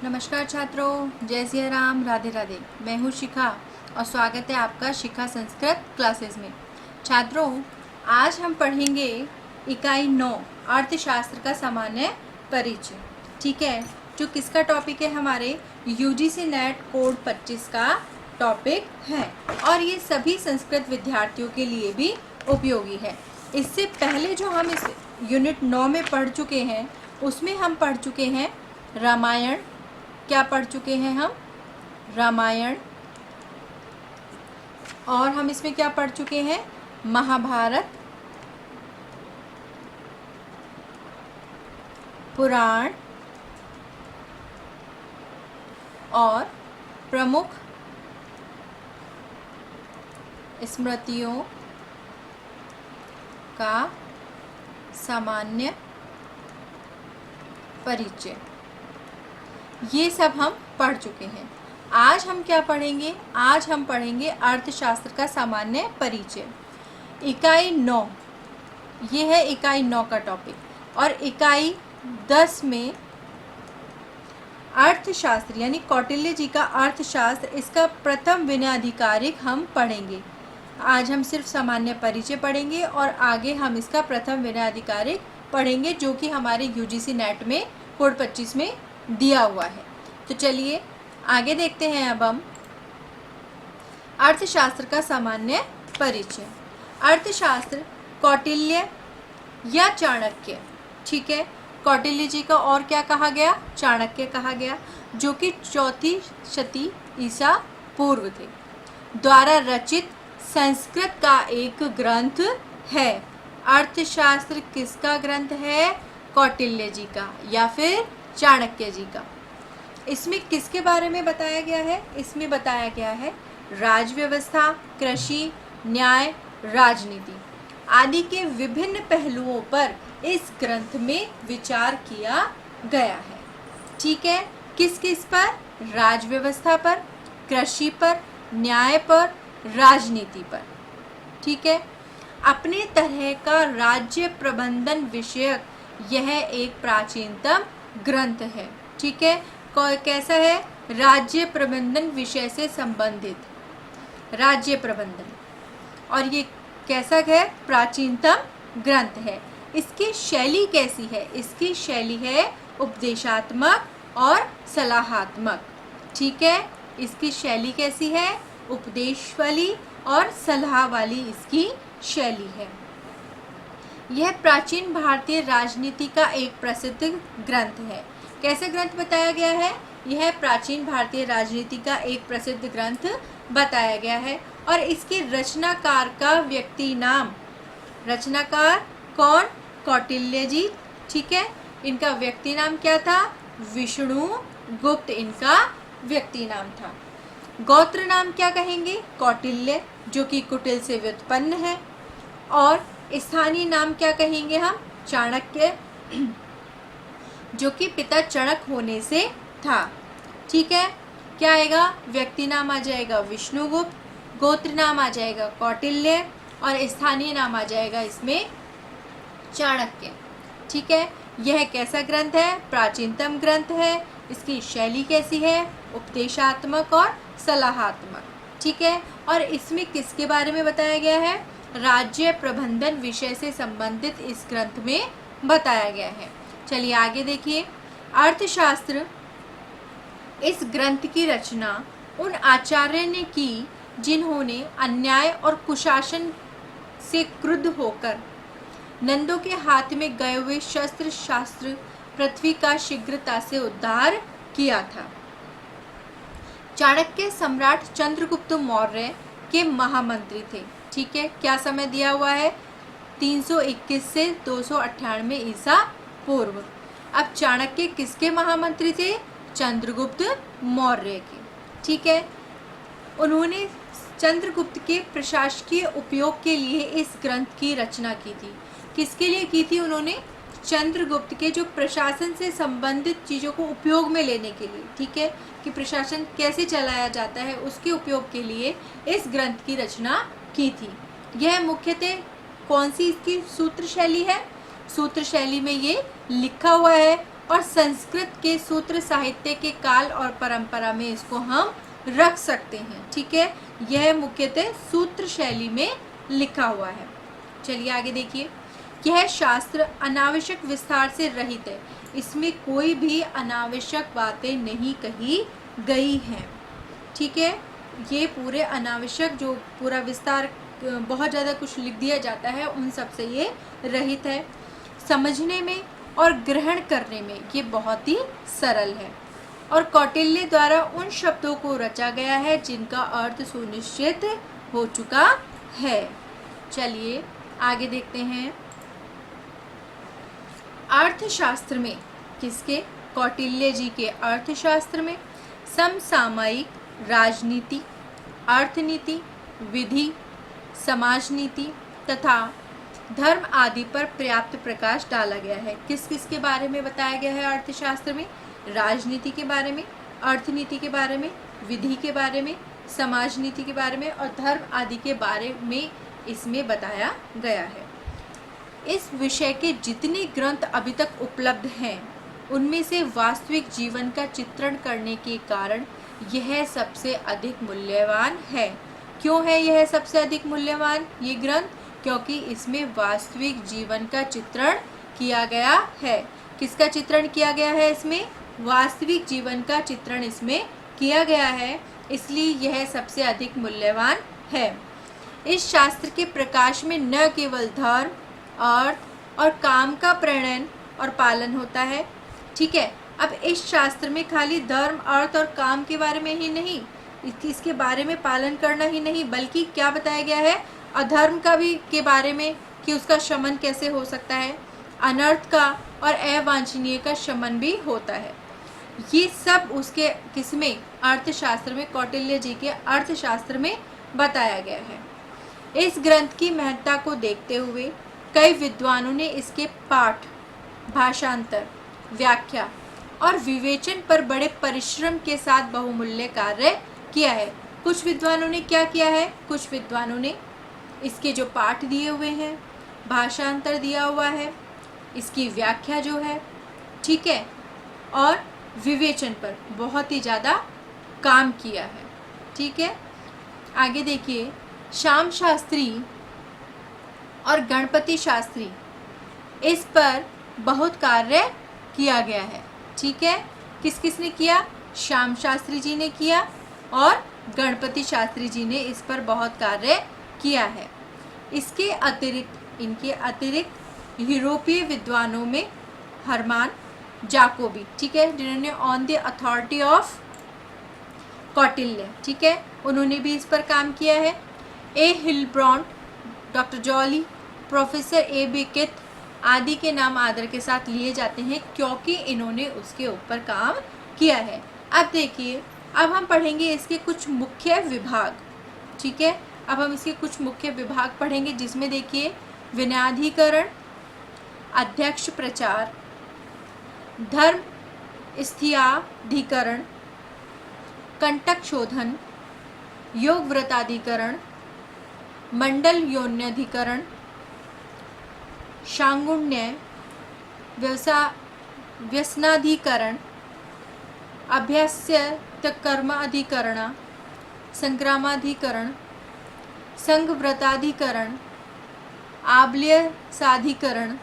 नमस्कार छात्रों, जय सिया राम, राधे राधे। मैं हूँ शिखा और स्वागत है आपका शिखा संस्कृत क्लासेस में। छात्रों, आज हम पढ़ेंगे इकाई 9 अर्थशास्त्र का सामान्य परिचय। ठीक है, जो किसका टॉपिक है, हमारे यूजीसी नेट कोड 25 का टॉपिक है और ये सभी संस्कृत विद्यार्थियों के लिए भी उपयोगी है। इससे पहले जो हम इस यूनिट 9 में पढ़ चुके हैं उसमें हम पढ़ चुके हैं रामायण। क्या पढ़ चुके हैं हम? रामायण। और हम इसमें क्या पढ़ चुके हैं? महाभारत, पुराण और प्रमुख स्मृतियों का सामान्य परिचय, ये सब हम पढ़ चुके हैं। आज हम क्या पढ़ेंगे? आज हम पढ़ेंगे अर्थशास्त्र का सामान्य परिचय, इकाई 9। ये है इकाई 9 का टॉपिक। और इकाई 10 में अर्थशास्त्र यानी कौटिल्य जी का अर्थशास्त्र, इसका प्रथम विनयाधिकारिक हम पढ़ेंगे। आज हम सिर्फ सामान्य परिचय पढ़ेंगे और आगे हम इसका प्रथम विनयाधिकारिक पढ़ेंगे, जो कि हमारे यूजीसी नेट में कोड 25 में दिया हुआ है। तो चलिए आगे देखते हैं। अब हम अर्थशास्त्र का सामान्य परिचय। अर्थशास्त्र कौटिल्य या चाणक्य, ठीक है, कौटिल्य जी का और क्या कहा गया? चाणक्य कहा गया, जो कि 4वीं शती ईसा पूर्व थे, द्वारा रचित संस्कृत का एक ग्रंथ है। अर्थशास्त्र किसका ग्रंथ है? कौटिल्य जी का या फिर चाणक्य जी का। इसमें किसके बारे में बताया गया है? इसमें बताया गया है राज व्यवस्था, कृषि, न्याय, राजनीति आदि के विभिन्न पहलुओं पर इस ग्रंथ में विचार किया गया है। ठीक है, किस किस पर? राज व्यवस्था पर, कृषि पर, न्याय पर, राजनीति पर। ठीक है, अपने तरह का राज्य प्रबंधन विषयक यह एक प्राचीनतम ग्रंथ है। ठीक है, कैसा है? राज्य प्रबंधन विषय से संबंधित राज्य प्रबंधन, और ये कैसा है? प्राचीनतम ग्रंथ है। इसकी शैली कैसी है? इसकी शैली है उपदेशात्मक और सलाहात्मक। ठीक है, इसकी शैली कैसी है? उपदेश वाली और सलाह वाली इसकी शैली है। यह प्राचीन भारतीय राजनीति का एक प्रसिद्ध ग्रंथ है। कैसे ग्रंथ बताया गया है? यह प्राचीन भारतीय राजनीति का एक प्रसिद्ध ग्रंथ बताया गया है। और इसके रचनाकार का व्यक्ति नाम, रचनाकार कौन? कौटिल्य जी। ठीक है, इनका व्यक्ति नाम क्या था? विष्णु गुप्त इनका व्यक्ति नाम था। गोत्र नाम क्या कहेंगे? कौटिल्य, जो कि कुटिल से व्युत्पन्न है। और स्थानीय नाम क्या कहेंगे हम? चाणक्य, जो कि पिता चणक होने से था। ठीक है, क्या आएगा? व्यक्ति नाम आ जाएगा विष्णुगुप्त, गोत्र नाम आ जाएगा कौटिल्य और स्थानीय नाम आ जाएगा इसमें चाणक्य। ठीक है, यह कैसा ग्रंथ है? प्राचीनतम ग्रंथ है। इसकी शैली कैसी है? उपदेशात्मक और सलाहात्मक। ठीक है, और इसमें किसके बारे में बताया गया है? राज्य प्रबंधन विषय से संबंधित इस ग्रंथ में बताया गया है। चलिए आगे देखिए। अर्थशास्त्र, इस ग्रंथ की रचना उन आचार्य ने की जिन्होंने अन्याय और कुशासन से क्रुद्ध होकर नंदों के हाथ में गए हुए शस्त्र शास्त्र पृथ्वी का शीघ्रता से उद्धार किया था। चाणक्य सम्राट चंद्रगुप्त मौर्य के महामंत्री थे। ठीक है, क्या समय दिया हुआ है? 321 से 298 ईसा पूर्व। अब चाणक्य किसके महामंत्री थे? चंद्रगुप्त मौर्य के। ठीक है, उन्होंने चंद्रगुप्त के प्रशासकीय उपयोग के लिए इस ग्रंथ की रचना की थी। किसके लिए की थी उन्होंने? चंद्रगुप्त के जो प्रशासन से संबंधित चीज़ों को उपयोग में लेने के लिए। ठीक है, कि प्रशासन कैसे चलाया जाता है उसके उपयोग के लिए इस ग्रंथ की रचना की थी। यह मुख्यतः कौन सी इसकी सूत्र शैली है? सूत्र शैली में ये लिखा हुआ है और संस्कृत के सूत्र साहित्य के काल और परंपरा में इसको हम रख सकते हैं। ठीक है, यह मुख्यतः सूत्र शैली में लिखा हुआ है। चलिए आगे देखिए। यह शास्त्र अनावश्यक विस्तार से रहित है, इसमें कोई भी अनावश्यक बातें नहीं कही गई हैं। ठीक है, ये पूरे अनावश्यक जो पूरा विस्तार बहुत ज़्यादा कुछ लिख दिया जाता है उन सब से ये रहित है। समझने में और ग्रहण करने में ये बहुत ही सरल है और कौटिल्य द्वारा उन शब्दों को रचा गया है जिनका अर्थ सुनिश्चित हो चुका है। चलिए आगे देखते हैं। अर्थशास्त्र में किसके? कौटिल्य जी के अर्थशास्त्र में समसामयिक राजनीति, अर्थनीति, विधि, समाज नीति तथा धर्म आदि पर पर्याप्त प्रकाश डाला गया है। किस किस के बारे में बताया गया है अर्थशास्त्र में? राजनीति के बारे में, अर्थनीति के बारे में, विधि के बारे में, समाज नीति के बारे में और धर्म आदि के बारे में इसमें बताया गया है। इस विषय के जितने ग्रंथ अभी तक उपलब्ध हैं उनमें से वास्तविक जीवन का चित्रण करने के कारण यह सबसे अधिक मूल्यवान है। क्यों है यह सबसे अधिक मूल्यवान ये ग्रंथ? क्योंकि इसमें वास्तविक जीवन का चित्रण किया गया है। किसका चित्रण किया गया है? इसमें वास्तविक जीवन का चित्रण इसमें किया गया है, इसलिए यह सबसे अधिक मूल्यवान है। इस शास्त्र के प्रकाश में न केवल धर्म, अर्थ और काम का प्रणयन और पालन होता है। ठीक है, अब इस शास्त्र में खाली धर्म, अर्थ और काम के बारे में ही नहीं, इसके बारे में पालन करना ही नहीं, बल्कि क्या बताया गया है? अधर्म का भी के बारे में कि उसका शमन कैसे हो सकता है, अनर्थ का और अवांछनीय का शमन भी होता है। ये सब उसके किसमें? अर्थशास्त्र में, कौटिल्य जी के अर्थशास्त्र में बताया गया है। इस ग्रंथ की महत्ता को देखते हुए कई विद्वानों ने इसके पाठ, भाषांतर, व्याख्या और विवेचन पर बड़े परिश्रम के साथ बहुमूल्य कार्य किया है। कुछ विद्वानों ने क्या किया है? कुछ विद्वानों ने इसके जो पाठ दिए हुए हैं, भाषांतर दिया हुआ है, इसकी व्याख्या जो है, ठीक है, और विवेचन पर बहुत ही ज़्यादा काम किया है। ठीक है, आगे देखिए। श्याम शास्त्री और गणपति शास्त्री, इस पर बहुत कार्य किया गया है। ठीक है, किस किस ने किया? श्याम शास्त्री जी ने किया और गणपति शास्त्री जी ने इस पर बहुत कार्य किया है। इसके अतिरिक्त, इनके अतिरिक्त यूरोपीय विद्वानों में हरमान जाकोबी, ठीक है, जिन्होंने on the authority of Kautilya, ठीक है, उन्होंने भी इस पर काम किया है। A Hillebrandt, doctor Jolly, professor A Beckett आदि के नाम आदर के साथ लिए जाते हैं क्योंकि इन्होंने उसके ऊपर काम किया है। अब देखिए, अब हम पढ़ेंगे इसके कुछ मुख्य विभाग। ठीक है, अब हम इसके कुछ मुख्य विभाग पढ़ेंगे, जिसमें देखिए विनयाधिकरण, अध्यक्ष प्रचार, धर्म स्थियाधिकरण, कंटक शोधन, योग व्रताधिकरण, मंडल योन्याधिकरण, शांगुण्य, व्यसनाधिकरण, अभ्यास्य कर्म अधिकरण, संग्रामाधिकरण, संघ व्रताधिकरण, आबल्य साधिकरण,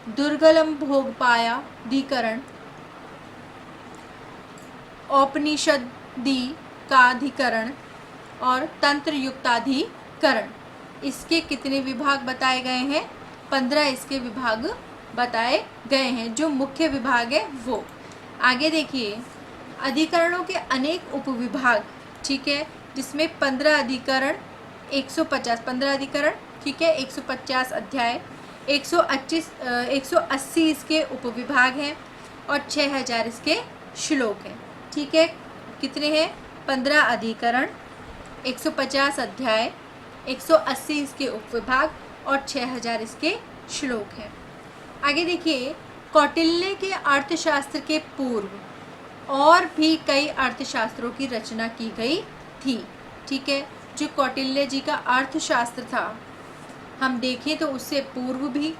दुर्गलम भोगपायाधिकरण, औपनिषदि का अधिकरण और तंत्र युक्ताधिकरण। इसके कितने विभाग बताए गए हैं? 15 इसके विभाग बताए गए हैं, जो मुख्य विभाग है वो। आगे देखिए, अधिकरणों के अनेक उपविभाग, ठीक है, जिसमें 15 अधिकरण, 150 15 अधिकरण, ठीक है, 150 अध्याय, 180 इसके उपविभाग हैं और 6000 इसके श्लोक हैं। ठीक है, कितने हैं? 15 अधिकरण, 150 अध्याय, 180 इसके उपविभाग और 6000 इसके श्लोक हैं। आगे देखिए, कौटिल्य के अर्थशास्त्र के पूर्व और भी कई अर्थशास्त्रों की रचना की गई थी। ठीक है, जो कौटिल्य जी का अर्थशास्त्र था, हम देखें तो उससे पूर्व भी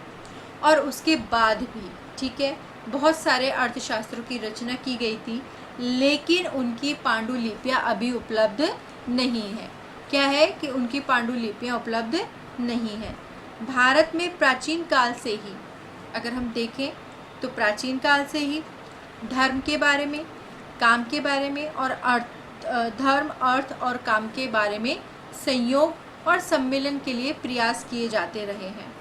और उसके बाद भी, ठीक है, बहुत सारे अर्थशास्त्रों की रचना की गई थी, लेकिन उनकी पांडुलिपियाँ अभी उपलब्ध नहीं है। क्या है कि उनकी पांडुलिपियाँ उपलब्ध नहीं है। भारत में प्राचीन काल से ही अगर हम देखें तो प्राचीन काल से ही धर्म के बारे में, काम के बारे में और धर्म, अर्थ और काम के बारे में संयोग और सम्मेलन के लिए प्रयास किए जाते रहे हैं।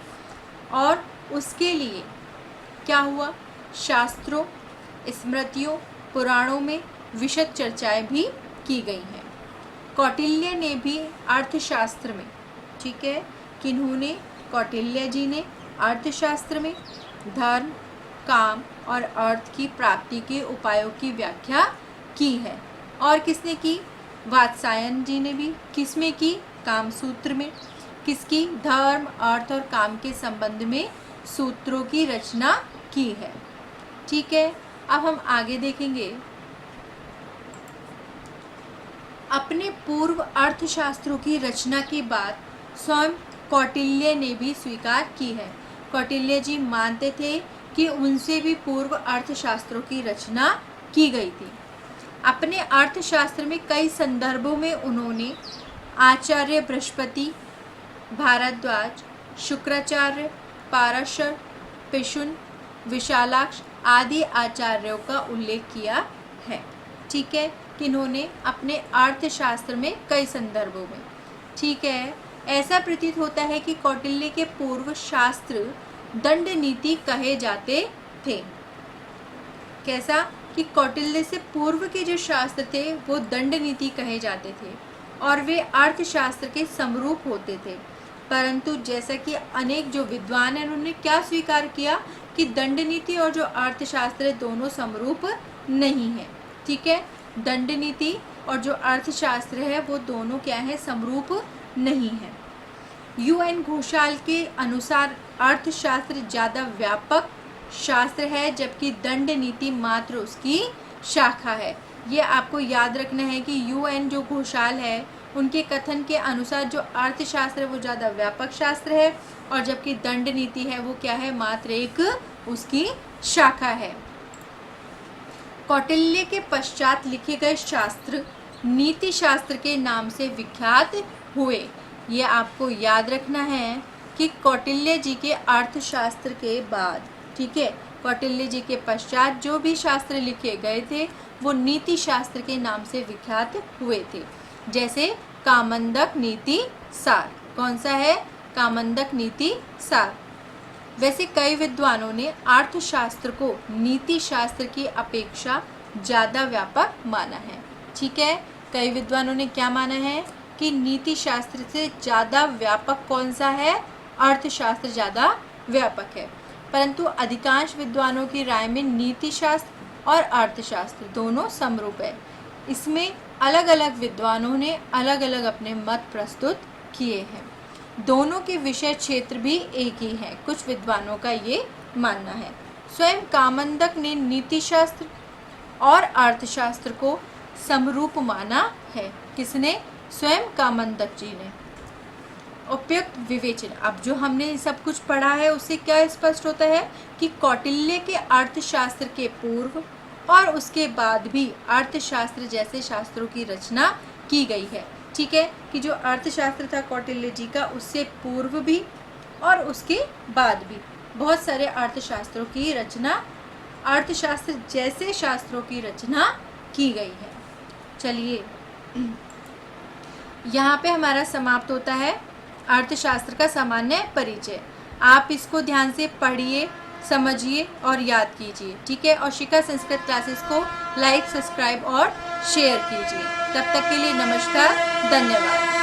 और उसके लिए क्या हुआ, शास्त्रों, स्मृतियों, पुराणों में विशद चर्चाएं भी की गई हैं। कौटिल्य ने भी अर्थशास्त्र में, ठीक है, किन्होंने, कौटिल्य जी ने अर्थशास्त्र में धर्म, काम और अर्थ की प्राप्ति के उपायों की व्याख्या की है। और किसने की, वात्सायन जी ने भी। किसमें की, कामसूत्र में। किसकी, धर्म, अर्थ और काम के संबंध में सूत्रों की रचना की है। ठीक है, अब हम आगे देखेंगे। अपने पूर्व अर्थशास्त्रों की रचना की बात स्वयं कौटिल्य ने भी स्वीकार की है। कौटिल्य जी मानते थे कि उनसे भी पूर्व अर्थशास्त्रों की रचना की गई थी। अपने अर्थशास्त्र में कई संदर्भों में उन्होंने आचार्य बृहस्पति, भारद्वाज, शुक्राचार्य, पाराशर, पिशुन, विशालाक्ष आदि आचार्यों का उल्लेख किया है। ठीक है, किन्होंने अपने अर्थशास्त्र में कई संदर्भों में। ठीक है, ऐसा प्रतीत होता है कि कौटिल्य के पूर्व शास्त्र दंड नीति कहे जाते थे। कैसा कि कौटिल्य से पूर्व के जो शास्त्र थे वो दंड नीति कहे जाते थे और वे अर्थशास्त्र के समरूप होते थे। परंतु जैसा कि अनेक जो विद्वान हैं उन्होंने क्या स्वीकार किया कि दंड नीति और जो अर्थशास्त्र है दोनों समरूप नहीं है। ठीक है, दंड नीति और जो अर्थशास्त्र है वो दोनों क्या है, समरूप नहीं है। UN घोषाल के अनुसार अर्थशास्त्र ज़्यादा व्यापक शास्त्र है जबकि दंड नीति मात्र उसकी शाखा है। ये आपको याद रखना है कि UN जो घोषाल है उनके कथन के अनुसार जो अर्थशास्त्र है वो ज़्यादा व्यापक शास्त्र है और जबकि दंड नीति है वो क्या है, मात्र एक उसकी शाखा है। कौटिल्य के पश्चात लिखे गए शास्त्र नीति शास्त्र के नाम से विख्यात हुए। ये आपको याद रखना है कि कौटिल्य जी के अर्थशास्त्र के बाद, ठीक है, कौटिल्य जी के पश्चात जो भी शास्त्र लिखे गए थे वो नीति शास्त्र के नाम से विख्यात हुए थे। जैसे कामंदक नीति सार, कौन सा है, कामंदक नीति सार। वैसे कई विद्वानों ने अर्थशास्त्र को नीति शास्त्र की अपेक्षा ज़्यादा व्यापक माना है। ठीक है, कई विद्वानों ने क्या माना है कि नीति शास्त्र से ज़्यादा व्यापक कौन सा है, अर्थशास्त्र ज़्यादा व्यापक है। परंतु अधिकांश विद्वानों की राय में नीति शास्त्र और अर्थशास्त्र दोनों समरूप है। इसमें अलग अलग विद्वानों ने अलग अलग अपने मत प्रस्तुत किए हैं। दोनों के विषय क्षेत्र भी एक ही है, कुछ विद्वानों का ये मानना है। स्वयं कामंदक ने नीति शास्त्र और अर्थशास्त्र को समरूप माना है। किसने, स्वयं कामंदक जी ने। उपयुक्त विवेचन, अब जो हमने सब कुछ पढ़ा है उससे क्या स्पष्ट होता है कि कौटिल्य के अर्थशास्त्र के पूर्व और उसके बाद भी अर्थशास्त्र जैसे शास्त्रों की रचना की गई है। ठीक है, कि जो अर्थशास्त्र था कौटिल्य जी का उससे पूर्व भी और उसके बाद भी बहुत सारे अर्थशास्त्रों की रचना, अर्थशास्त्र जैसे शास्त्रों की रचना की गई है। चलिए, यहाँ पे हमारा समाप्त होता है अर्थशास्त्र का सामान्य परिचय। आप इसको ध्यान से पढ़िए, समझिए और याद कीजिए। ठीक है, और शिखा संस्कृत क्लासेस को लाइक, सब्सक्राइब और शेयर कीजिए। तब तक के लिए नमस्कार, धन्यवाद।